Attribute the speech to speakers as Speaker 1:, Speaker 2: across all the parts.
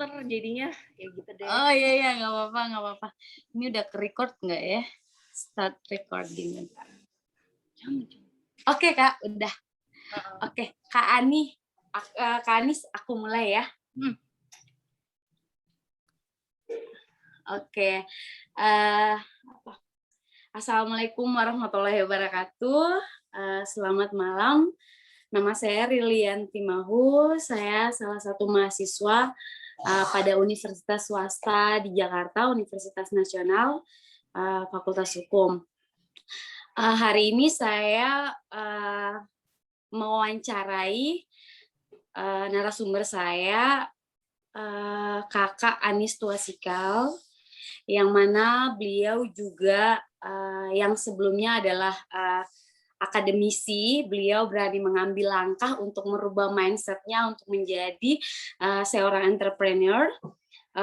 Speaker 1: stutter jadinya kayak gitu deh.
Speaker 2: Oh iya iya, nggak apa-apa nggak apa-apa. Ini udah ke-record nggak ya? Start recording bentar. Oke Kak, udah.
Speaker 1: Heeh.
Speaker 2: Oke, Kak Kak Anis, aku mulai ya. Oke. Apa? Assalamualaikum warahmatullahi wabarakatuh. Selamat malam. Nama saya Rilianti Mahu. Saya salah satu mahasiswa pada universitas swasta di Jakarta, Universitas Nasional, Fakultas Hukum. Hari ini saya mewawancarai narasumber saya, Kakak Anis Tuasikal, yang mana beliau juga yang sebelumnya adalah akademisi. Beliau berani mengambil langkah untuk merubah mindset-nya untuk menjadi seorang entrepreneur.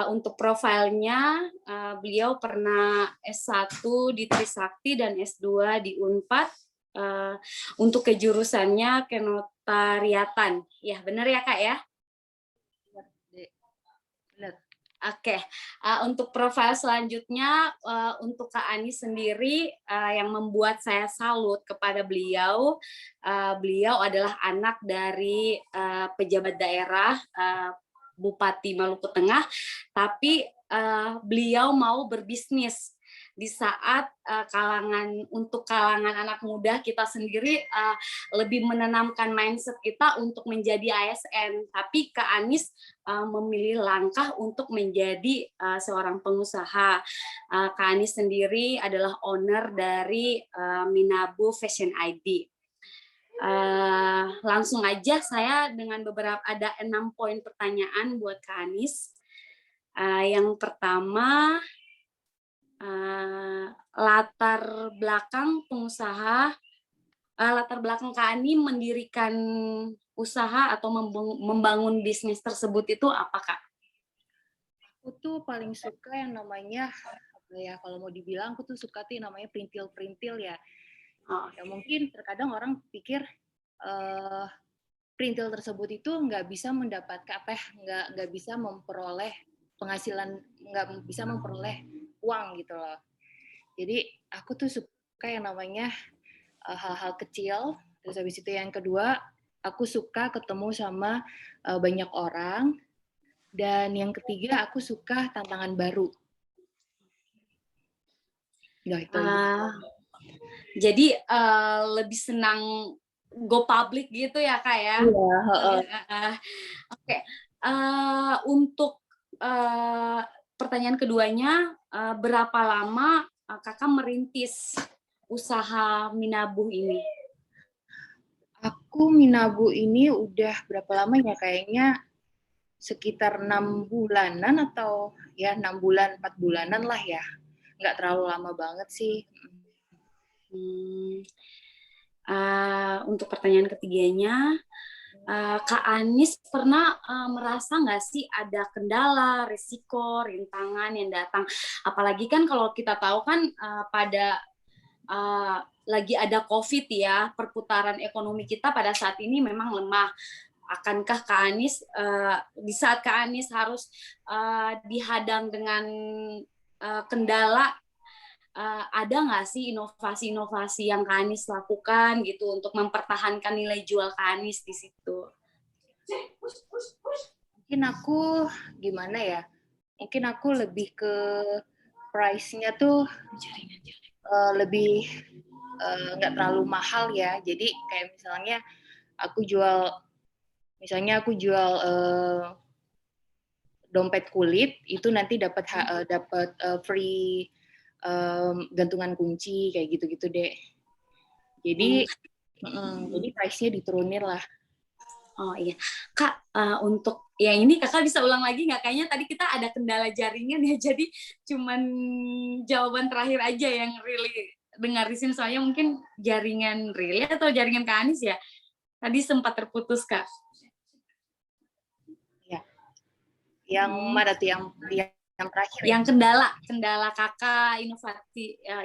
Speaker 2: Untuk profilnya, beliau pernah S1 di Trisakti dan S2 di Unpad. Untuk kejurusannya kenotariatan. Ya, benar ya Kak ya?
Speaker 1: Benar.
Speaker 2: Oke, untuk profil selanjutnya untuk Kak Anis sendiri yang membuat saya salut kepada beliau, beliau adalah anak dari pejabat daerah Bupati Maluku Tengah, tapi beliau mau berbisnis di saat untuk kalangan anak muda kita sendiri lebih menanamkan mindset kita untuk menjadi ASN, tapi Kak Anis memilih langkah untuk menjadi seorang pengusaha. Kak Anis sendiri adalah owner dari Minabu Fashion ID. Langsung aja saya dengan ada 6 poin pertanyaan buat Kak Anis. Yang pertama, latar belakang Kak Ani mendirikan usaha atau membangun bisnis tersebut itu apa Kak?
Speaker 1: Aku tuh paling suka yang namanya kalau mau dibilang aku tuh suka tuh namanya perintil-perintil ya. Ya mungkin terkadang orang pikir perintil tersebut itu nggak bisa mendapatkan nggak bisa memperoleh penghasilan, nggak bisa memperoleh uang gitu loh. Jadi aku tuh suka yang namanya hal-hal kecil. Terus habis itu yang kedua, aku suka ketemu sama banyak orang. Dan yang ketiga, aku suka tantangan baru. Nah, itu
Speaker 2: jadi lebih senang go public gitu ya Kak ya?
Speaker 1: Iya.
Speaker 2: Oke. Untuk pertanyaan keduanya, berapa lama Kakak merintis usaha Minabu ini?
Speaker 1: Aku Minabu ini udah berapa lama ya? Kayaknya sekitar 6 bulanan atau ya 6 bulan, 4 bulanan lah ya. Nggak terlalu lama banget sih.
Speaker 2: Untuk pertanyaan ketiganya, Kak Anis pernah merasa nggak sih ada kendala, risiko, rintangan yang datang? Apalagi kan kalau kita tahu kan pada lagi ada COVID ya, perputaran ekonomi kita pada saat ini memang lemah. Akankah Kak Anis di saat Kak Anis harus dihadang dengan kendala, ada nggak sih inovasi-inovasi yang Kak Anis lakukan gitu untuk mempertahankan nilai jual Kak Anis di situ?
Speaker 1: Mungkin aku gimana ya? Mungkin aku lebih ke price-nya tuh lebih nggak terlalu mahal ya. Jadi kayak misalnya aku jual dompet kulit itu nanti dapat free gantungan kunci kayak gitu-gitu deh. Jadi jadi price-nya diturunin lah.
Speaker 2: Oh iya, Kak, untuk yang ini Kakak bisa ulang lagi nggak? Kayaknya tadi kita ada kendala jaringan ya, jadi cuman jawaban terakhir aja yang really dengar di sini, soalnya mungkin jaringan Rili atau jaringan Kak Anis ya, tadi sempat terputus Kak.
Speaker 1: Ya. Yang mana tuh yang terakhir?
Speaker 2: Yang kendala Kakak,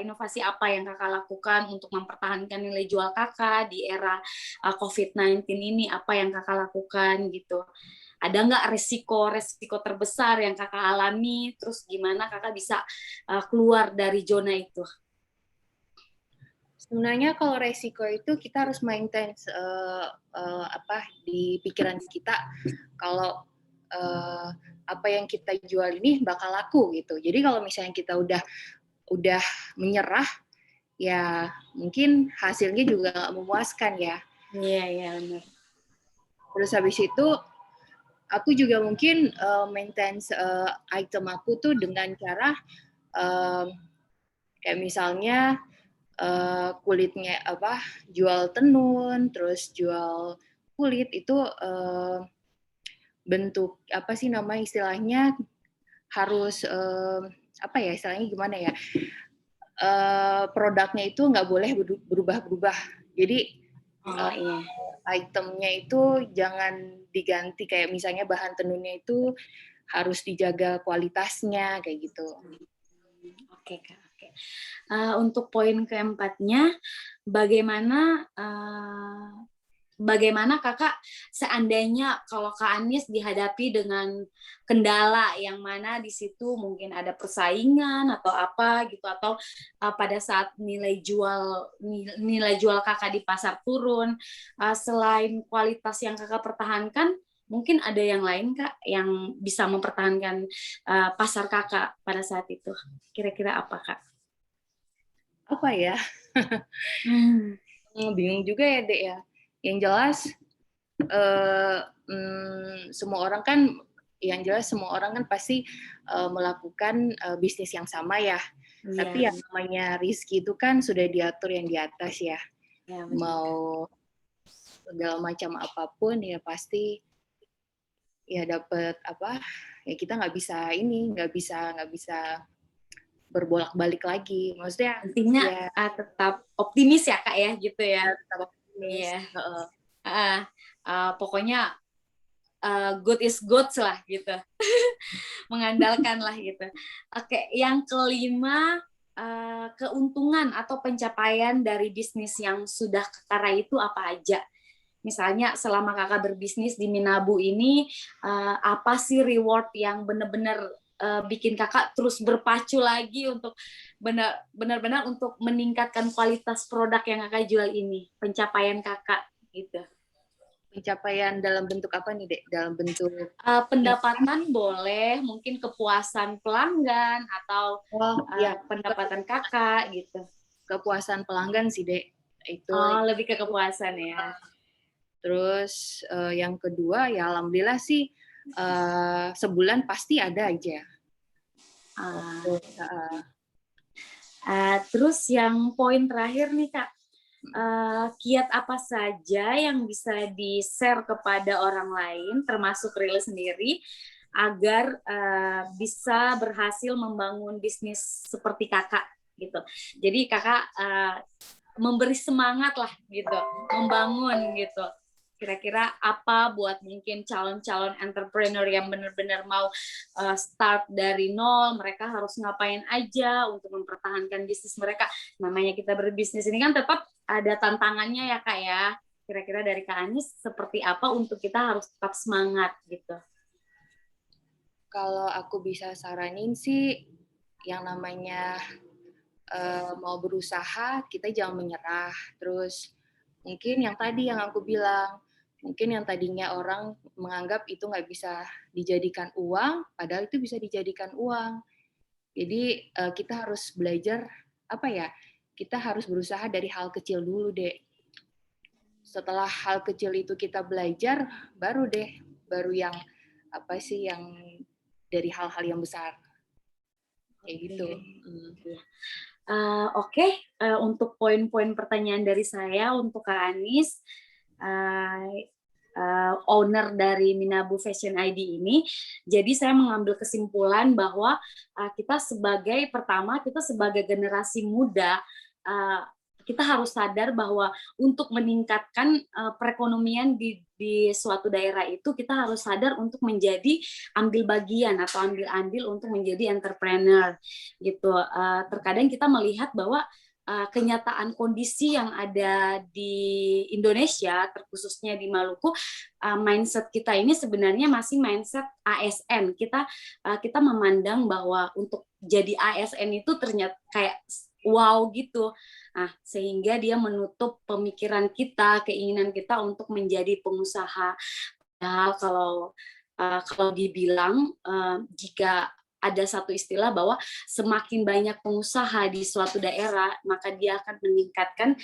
Speaker 2: inovasi apa yang Kakak lakukan untuk mempertahankan nilai jual Kakak di era COVID-19 ini, apa yang Kakak lakukan gitu? ada nggak resiko terbesar yang kakak alami, terus gimana kakak bisa keluar dari zona itu?
Speaker 1: Sebenarnya kalau resiko itu kita harus maintain di pikiran kita kalau apa yang kita jual ini bakal laku gitu. Jadi kalau misalnya kita udah menyerah, ya mungkin hasilnya juga nggak memuaskan ya.
Speaker 2: Iya benar.
Speaker 1: Terus habis itu aku juga mungkin maintain item aku tuh dengan cara kayak misalnya kulitnya jual tenun, terus jual kulit itu bentuk apa sih nama istilahnya harus istilahnya gimana ya, produknya itu nggak boleh berubah-berubah. Jadi
Speaker 2: Iya.
Speaker 1: Itemnya itu jangan diganti, kayak misalnya bahan tenunnya itu harus dijaga kualitasnya kayak gitu.
Speaker 2: Oke Kak. Untuk poin keempatnya, bagaimana kakak seandainya kalau Kak Anis dihadapi dengan kendala yang mana di situ mungkin ada persaingan atau apa gitu, atau pada saat nilai jual kakak di pasar turun, selain kualitas yang kakak pertahankan, mungkin ada yang lain Kak yang bisa mempertahankan pasar kakak pada saat itu, kira-kira apa Kak?
Speaker 1: Apa ya? Bingung juga ya Dek ya. Yang jelas semua orang kan pasti melakukan bisnis yang sama ya. Tapi yang namanya rezeki itu kan sudah diatur yang di atas ya. Mau segala macam apapun ya pasti ya dapat ya kita nggak bisa berbolak-balik lagi. Maksudnya
Speaker 2: intinya
Speaker 1: ya
Speaker 2: tetap optimis ya Kak ya gitu ya.
Speaker 1: Tetap optimis.
Speaker 2: Iya. Pokoknya good is good lah gitu. Mengandalkan lah gitu. Oke, yang kelima, keuntungan atau pencapaian dari bisnis yang sudah kakak raih itu apa aja? Misalnya selama kakak berbisnis di Minabu ini, apa sih reward yang benar-benar bikin kakak terus berpacu lagi untuk benar-benar untuk meningkatkan kualitas produk yang kakak jual ini, pencapaian kakak gitu.
Speaker 1: Pencapaian dalam bentuk apa nih Dek? Dalam bentuk
Speaker 2: pendapatan boleh, mungkin kepuasan pelanggan atau pendapatan kakak gitu.
Speaker 1: Kepuasan pelanggan sih Dek. Itu
Speaker 2: lebih ke kepuasan ya.
Speaker 1: Terus yang kedua ya alhamdulillah sih sebulan pasti ada aja.
Speaker 2: Terus yang poin terakhir nih Kak, kiat apa saja yang bisa di-share kepada orang lain termasuk Rila sendiri agar bisa berhasil membangun bisnis seperti kakak gitu. Jadi kakak memberi semangat lah gitu, membangun gitu. Kira-kira apa buat mungkin calon-calon entrepreneur yang benar-benar mau start dari nol, mereka harus ngapain aja untuk mempertahankan bisnis mereka. Namanya kita berbisnis ini kan tetap ada tantangannya ya Kak ya. Kira-kira dari Kak Anis seperti apa untuk kita harus tetap semangat gitu?
Speaker 1: Kalau aku bisa saranin sih, yang namanya mau berusaha, kita jangan menyerah. Terus mungkin yang tadi yang aku bilang, mungkin yang tadinya orang menganggap itu nggak bisa dijadikan uang, padahal itu bisa dijadikan uang. Jadi kita harus belajar kita harus berusaha dari hal kecil dulu Dek. Setelah hal kecil itu kita belajar, baru yang yang dari hal-hal yang besar. Kayak gitu.
Speaker 2: Oke. Untuk poin-poin pertanyaan dari saya untuk Kak Anis, owner dari Minabu Fashion ID ini, jadi saya mengambil kesimpulan bahwa kita sebagai generasi muda, kita harus sadar bahwa untuk meningkatkan perekonomian di suatu daerah itu kita harus sadar untuk menjadi ambil bagian atau ambil andil untuk menjadi entrepreneur gitu. Terkadang kita melihat bahwa kenyataan kondisi yang ada di Indonesia, terkhususnya di Maluku, mindset kita ini sebenarnya masih mindset ASN. Kita memandang bahwa untuk jadi ASN itu ternyata kayak wow gitu. Nah, sehingga dia menutup pemikiran kita, keinginan kita untuk menjadi pengusaha. Ya, kalau dibilang jika ada satu istilah bahwa semakin banyak pengusaha di suatu daerah, maka dia akan meningkatkan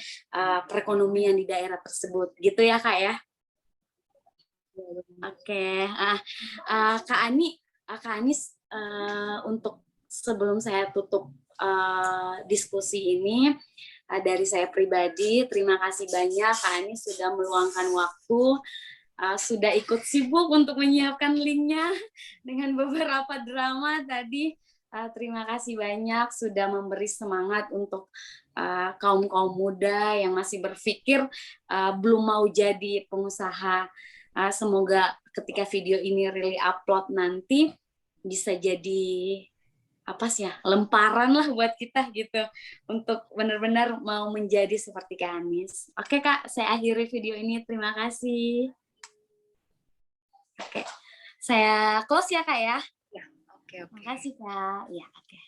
Speaker 2: perekonomian di daerah tersebut. Gitu ya, Kak ya? Oke. Kak Ani, untuk sebelum saya tutup diskusi ini, dari saya pribadi, terima kasih banyak Kak Ani sudah meluangkan waktu, sudah ikut sibuk untuk menyiapkan linknya dengan beberapa drama tadi. Terima kasih banyak sudah memberi semangat untuk kaum muda yang masih berpikir belum mau jadi pengusaha. Semoga ketika video ini really upload nanti bisa jadi apa sih ya, lemparan lah buat kita gitu untuk benar-benar mau menjadi seperti Kak Anis. Oke Kak, saya akhiri video ini. Terima kasih. Oke, saya close ya Kak ya.
Speaker 1: Ya, oke.
Speaker 2: Terima kasih Kak. Ya, oke.